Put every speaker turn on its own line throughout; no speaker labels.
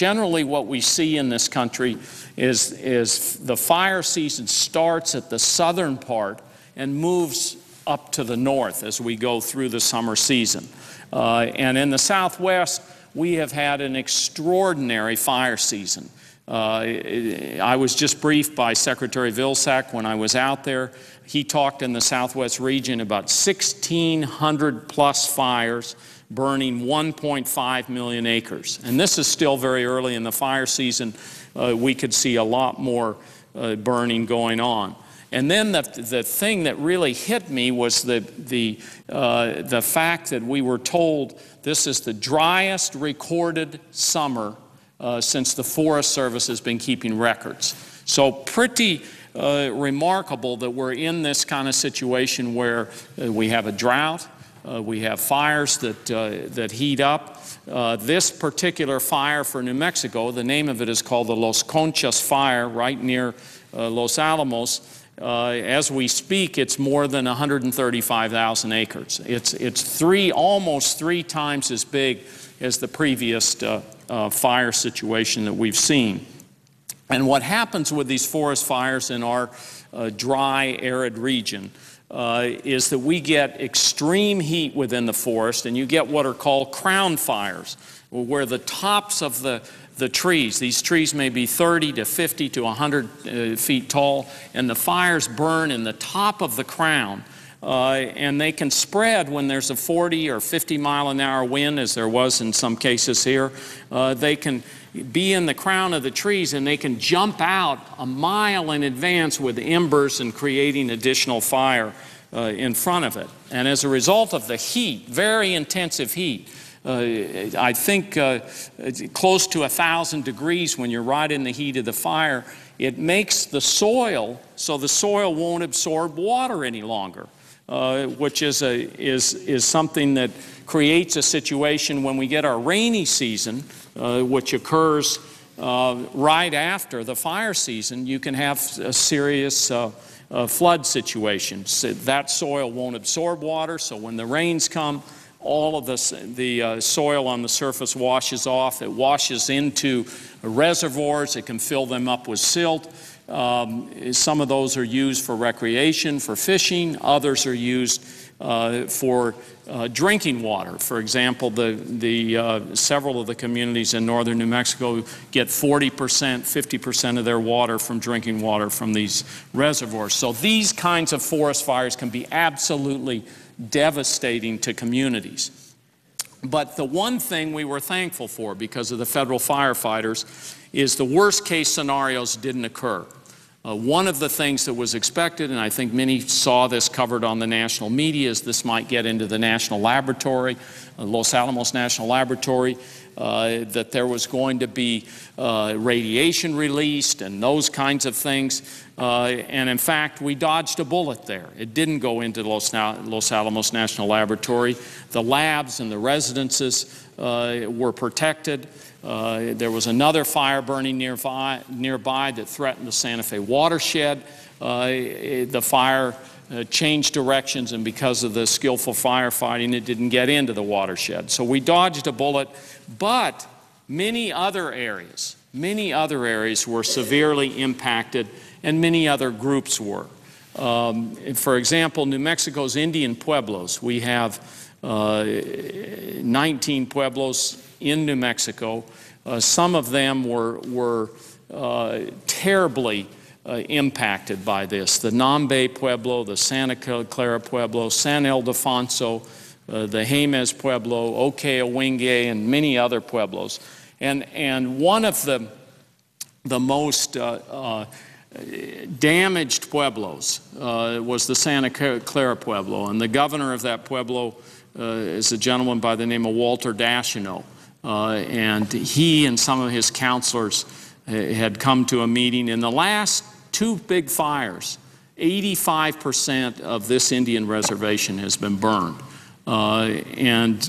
Generally, what we see in this country is the fire season starts at the southern part and moves up to the north as we go through the summer season. And in the Southwest, we have had an extraordinary fire season. I was just briefed by Secretary Vilsack when I was out there. He talked in the Southwest region about 1,600 plus fires burning 1.5 million acres. And this is still very early in the fire season. We could see a lot more burning going on. And then the thing that really hit me was the fact that we were told this is the driest recorded summer since the Forest Service has been keeping records. So pretty remarkable that we're in this kind of situation where we have a drought, we have fires that heat up. This particular fire for New Mexico, the name of it is called the Los Conchas fire, right near Los Alamos. As we speak, it's more than 135,000 acres. It's almost three times as big as the previous fire situation that we've seen. And what happens with these forest fires in our dry, arid region is that we get extreme heat within the forest, and you get what are called crown fires, where the tops of the trees, these trees may be 30 to 50 to 100 feet tall, and the fires burn in the top of the crown. And they can spread when there's a 40 or 50 mile an hour wind, as there was in some cases here. They can be in the crown of the trees, and they can jump out a mile in advance with embers and creating additional fire in front of it. And as a result of the heat, very intensive heat, I think close to 1,000 degrees when you're right in the heat of the fire, it makes the soil so the soil won't absorb water any longer, which is something that creates a situation when we get our rainy season, which occurs right after the fire season. You can have a serious flood situation. So that soil won't absorb water, so when the rains come, all of the soil on the surface washes off. It washes into reservoirs. It can fill them up with silt. Some of those are used for recreation, for fishing. Others are used for drinking water. For example, several of the communities in northern New Mexico get 40%, 50% of their water from drinking water from these reservoirs. So these kinds of forest fires can be absolutely devastating to communities. But the one thing we were thankful for because of the federal firefighters is the worst case scenarios didn't occur. One of the things that was expected, and I think many saw this covered on the national media, is this might get into the national laboratory, Los Alamos National Laboratory, that there was going to be radiation released and those kinds of things. And in fact, we dodged a bullet there. It didn't go into Los Alamos National Laboratory. The labs and the residences were protected. There was another fire burning nearby that threatened the Santa Fe watershed. The fire changed directions, and because of the skillful firefighting, it didn't get into the watershed. So we dodged a bullet, but many other areas were severely impacted, and many other groups were. For example, New Mexico's Indian pueblos. We have 19 pueblos in New Mexico. Some of them were terribly impacted by this. The Nambe Pueblo, the Santa Clara Pueblo, San Ildefonso, the Jemez Pueblo, Oque-Awenge, and many other pueblos. And one of the most damaged pueblos was the Santa Clara Pueblo, and the governor of that pueblo is a gentleman by the name of Walter Daschino. And he and some of his counselors had come to a meeting. In the last two big fires, 85% of this Indian reservation has been burned. And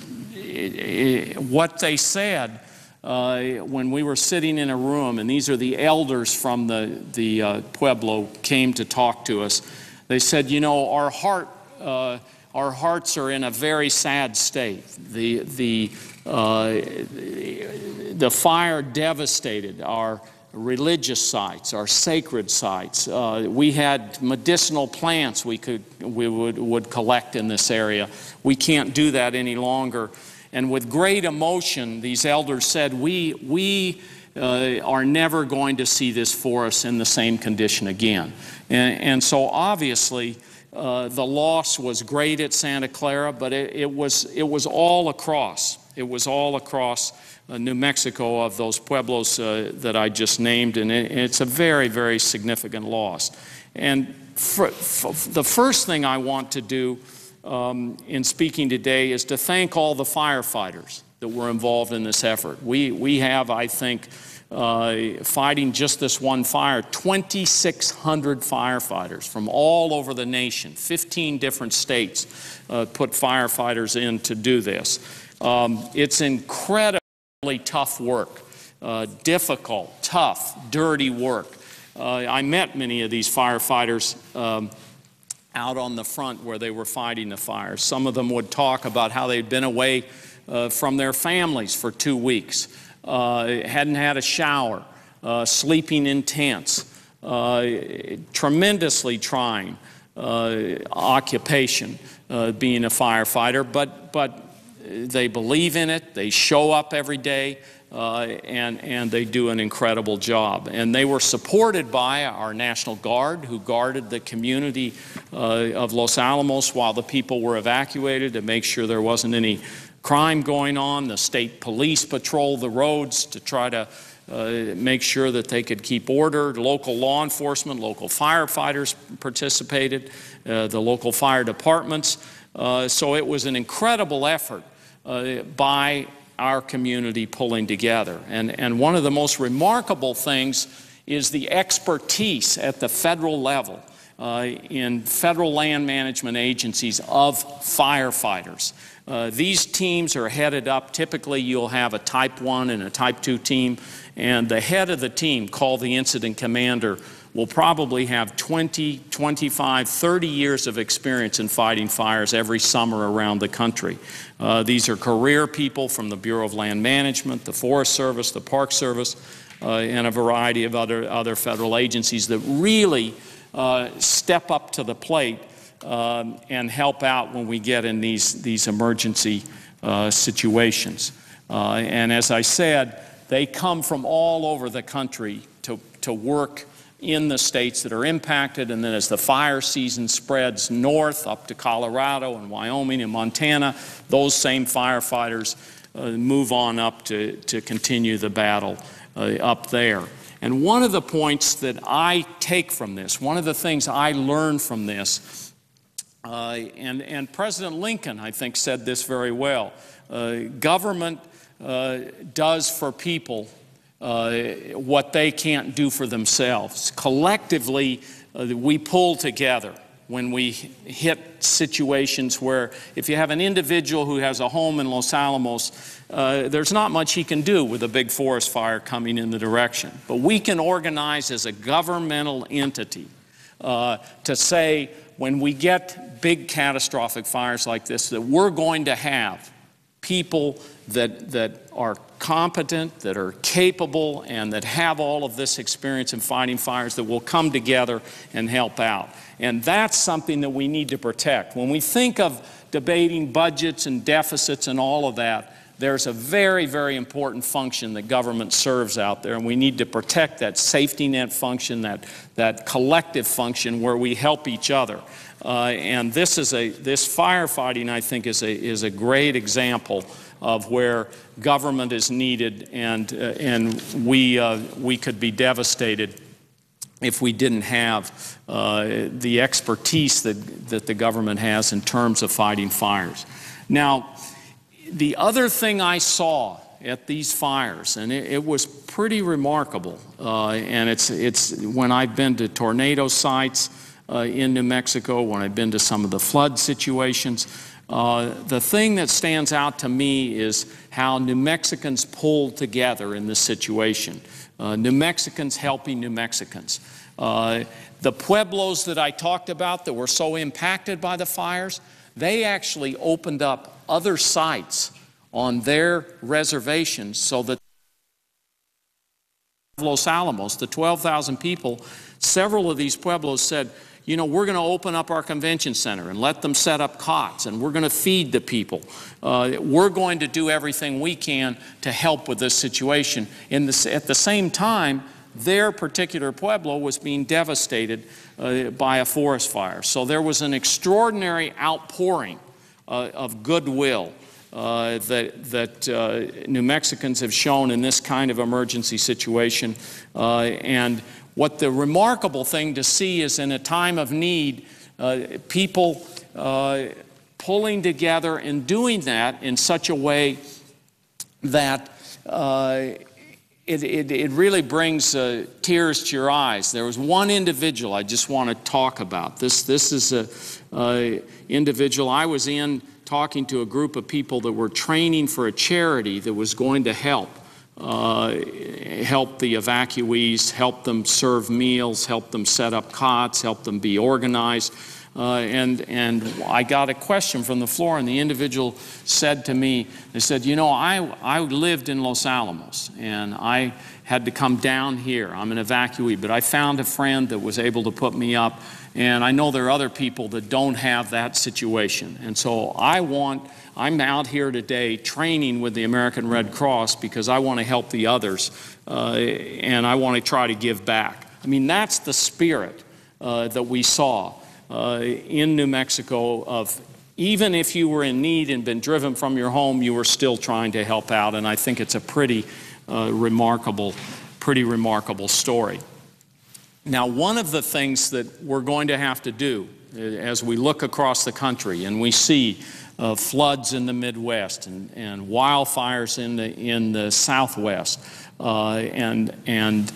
what they said when we were sitting in a room, and these are the elders from the Pueblo came to talk to us, they said, you know, our our hearts are in a very sad state. The fire devastated our religious sites, our sacred sites. We had medicinal plants we would collect in this area. We can't do that any longer. And with great emotion, these elders said, we are never going to see this forest in the same condition again. And so obviously, the loss was great at Santa Clara, but it was all across. It was all across New Mexico of those pueblos that I just named, and it's a very, very significant loss. And the first thing I want to do in speaking today is to thank all the firefighters that were involved in this effort. We have, I think, fighting just this one fire, 2,600 firefighters from all over the nation, 15 different states put firefighters in to do this. It's incredibly tough work, difficult, tough, dirty work. I met many of these firefighters out on the front where they were fighting the fires. Some of them would talk about how they'd been away from their families for 2 weeks, hadn't had a shower, sleeping in tents, tremendously trying occupation, being a firefighter, but they believe in it, they show up every day, and they do an incredible job. And they were supported by our National Guard, who guarded the community of Los Alamos while the people were evacuated to make sure there wasn't any crime going on. The state police patrolled the roads to try to make sure that they could keep order. Local law enforcement, local firefighters participated, the local fire departments. So it was an incredible effort by our community pulling together. And one of the most remarkable things is the expertise at the federal level in federal land management agencies of firefighters. These teams are headed up. Typically, you'll have a Type 1 and a Type 2 team, and the head of the team, called the incident commander, will probably have 20, 25, 30 years of experience in fighting fires every summer around the country. These are career people from the Bureau of Land Management, the Forest Service, the Park Service, and a variety of other federal agencies that really step up to the plate and help out when we get in these emergency situations. And as I said, they come from all over the country to work in the states that are impacted, and then as the fire season spreads north up to Colorado and Wyoming and Montana, those same firefighters move on up to continue the battle up there. And one of the points that I take from this, one of the things I learned from this, and President Lincoln, I think, said this very well, government does for people what they can't do for themselves. Collectively, we pull together when we hit situations where if you have an individual who has a home in Los Alamos, there's not much he can do with a big forest fire coming in the direction. But we can organize as a governmental entity to say, when we get big catastrophic fires like this, that we're going to have people that are competent, that are capable, and that have all of this experience in fighting fires that will come together and help out. And that's something that we need to protect. When we think of debating budgets and deficits and all of that, there's a very, very important function that government serves out there, and we need to protect that safety net function, that collective function where we help each other. And this firefighting, I think, is a great example of where government is needed, and we could be devastated if we didn't have the expertise that the government has in terms of fighting fires. Now, the other thing I saw at these fires, and it was pretty remarkable, and it's when I've been to tornado sites in New Mexico, when I've been to some of the flood situations, the thing that stands out to me is how New Mexicans pulled together in this situation. New Mexicans helping New Mexicans. The pueblos that I talked about that were so impacted by the fires, they actually opened up other sites on their reservations so that Los Alamos, the 12,000 people, several of these pueblos said, you know, we're going to open up our convention center and let them set up cots, and we're going to feed the people. We're going to do everything we can to help with this situation. At the same time, their particular pueblo was being devastated by a forest fire. So there was an extraordinary outpouring of goodwill that New Mexicans have shown in this kind of emergency situation. And what the remarkable thing to see is in a time of need, people pulling together and doing that in such a way that it really brings tears to your eyes. There was one individual I just want to talk about. This is an individual I was in talking to a group of people that were training for a charity that was going to help the evacuees, help them serve meals, help them set up cots, help them be organized. And I got a question from the floor, and the individual said to me, they said, you know, I lived in Los Alamos, and I had to come down here. I'm an evacuee, but I found a friend that was able to put me up, and I know there are other people that don't have that situation. And so I'm out here today training with the American Red Cross because I want to help the others, and I want to try to give back. I mean, that's the spirit that we saw in New Mexico of even if you were in need and been driven from your home, you were still trying to help out. And I think it's a pretty remarkable story. Now, one of the things that we're going to have to do as we look across the country and we see floods in the Midwest and wildfires in the Southwest and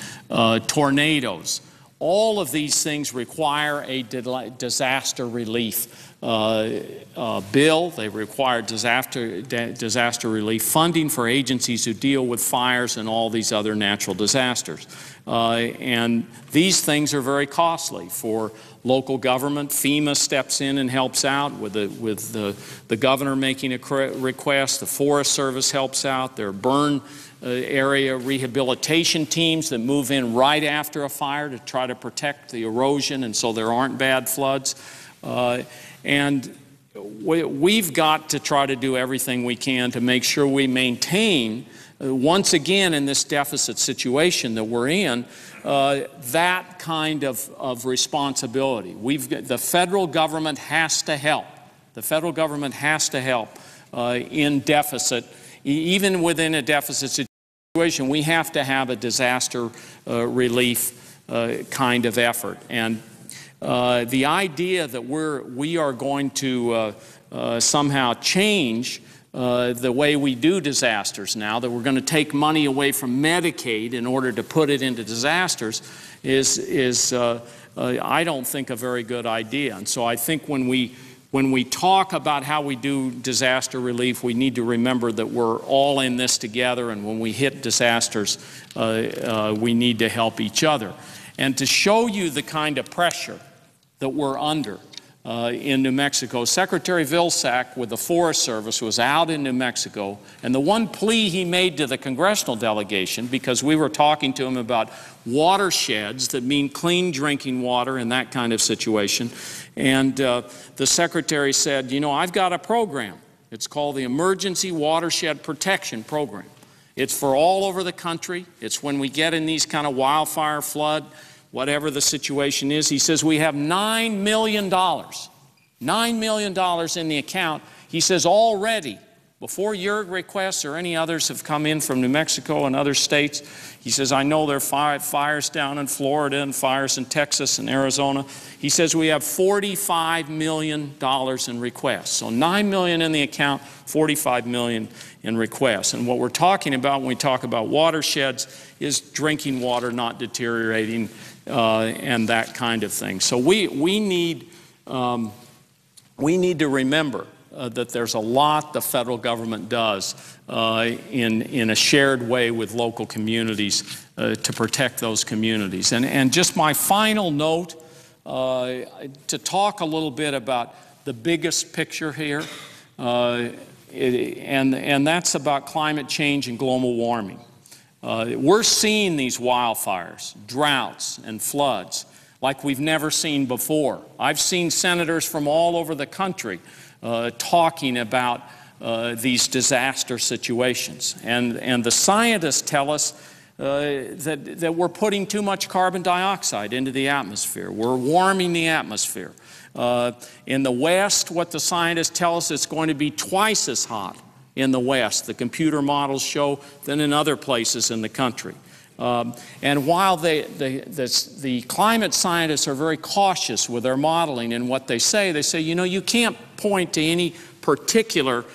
tornadoes, all of these things require a disaster relief bill. They require disaster relief funding for agencies who deal with fires and all these other natural disasters. And these things are very costly for local government. FEMA steps in and helps out with the governor making a request. The Forest Service helps out. There are burn area rehabilitation teams that move in right after a fire to try to protect the erosion, and so there aren't bad floods. And we've got to try to do everything we can to make sure we maintain, once again in this deficit situation that we're in, that kind of responsibility. The federal government has to help. The federal government has to help in deficit. Even within a deficit situation, we have to have a disaster relief kind of effort. And the idea that we are going to somehow change the way we do disasters now, that we're going to take money away from Medicaid in order to put it into disasters is I don't think a very good idea. And so I think when we talk about how we do disaster relief, we need to remember that we're all in this together, and when we hit disasters, we need to help each other. And to show you the kind of pressure that we're under in New Mexico, Secretary Vilsack with the Forest Service was out in New Mexico, and the one plea he made to the congressional delegation, because we were talking to him about watersheds that mean clean drinking water in that kind of situation, and the Secretary said, you know, I've got a program. It's called the Emergency Watershed Protection Program. It's for all over the country. It's when we get in these kind of wildfire, flood, whatever the situation is. He says we have $9 million in the account. He says already, before your requests or any others have come in from New Mexico and other states, he says, I know there are fires down in Florida and fires in Texas and Arizona. He says we have $45 million in requests. So $9 million in the account, $45 million in requests. And what we're talking about when we talk about watersheds is drinking water not deteriorating and that kind of thing. So we need to remember that there's a lot the federal government does in a shared way with local communities to protect those communities. And just my final note to talk a little bit about the biggest picture here, and that's about climate change and global warming. We're seeing these wildfires, droughts, and floods like we've never seen before. I've seen senators from all over the country talking about these disaster situations. And the scientists tell us that we're putting too much carbon dioxide into the atmosphere. We're warming the atmosphere. In the West, what the scientists tell us, it's going to be twice as hot in the West, the computer models show, than in other places in the country. And while the climate scientists are very cautious with their modeling and what they say, you know, you can't point to any particular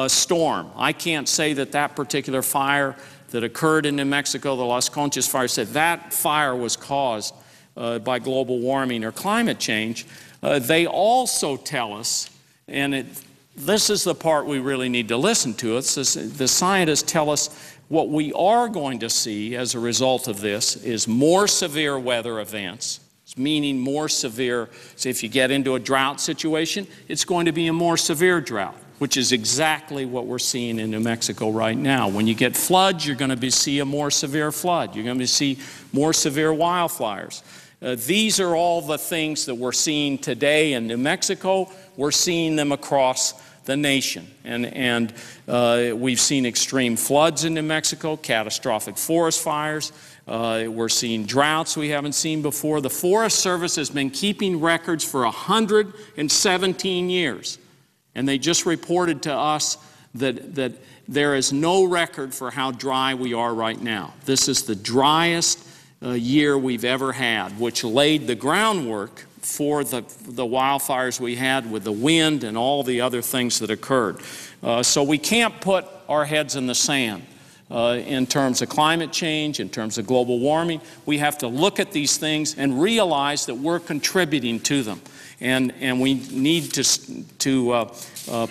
storm. I can't say that that particular fire that occurred in New Mexico, the Las Conchas fire, said that fire was caused by global warming or climate change. They also tell us, and this is the part we really need to listen to, the scientists tell us what we are going to see as a result of this is more severe weather events, meaning more severe. So if you get into a drought situation, it's going to be a more severe drought, which is exactly what we're seeing in New Mexico right now. When you get floods, you're going to see a more severe flood. You're going to see more severe wildfires. These are all the things that we're seeing today in New Mexico. We're seeing them across the nation. And we've seen extreme floods in New Mexico, catastrophic forest fires. We're seeing droughts we haven't seen before. The Forest Service has been keeping records for 117 years. And they just reported to us that there is no record for how dry we are right now. This is the driest year we've ever had, which laid the groundwork for the wildfires we had with the wind and all the other things that occurred. So we can't put our heads in the sand in terms of climate change, in terms of global warming. We have to look at these things and realize that we're contributing to them. And we need to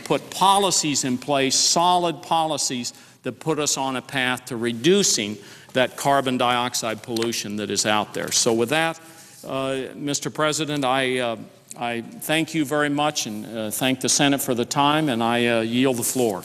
put policies in place, solid policies that put us on a path to reducing that carbon dioxide pollution that is out there. So with that, Mr. President, I thank you very much and thank the Senate for the time, and I yield the floor.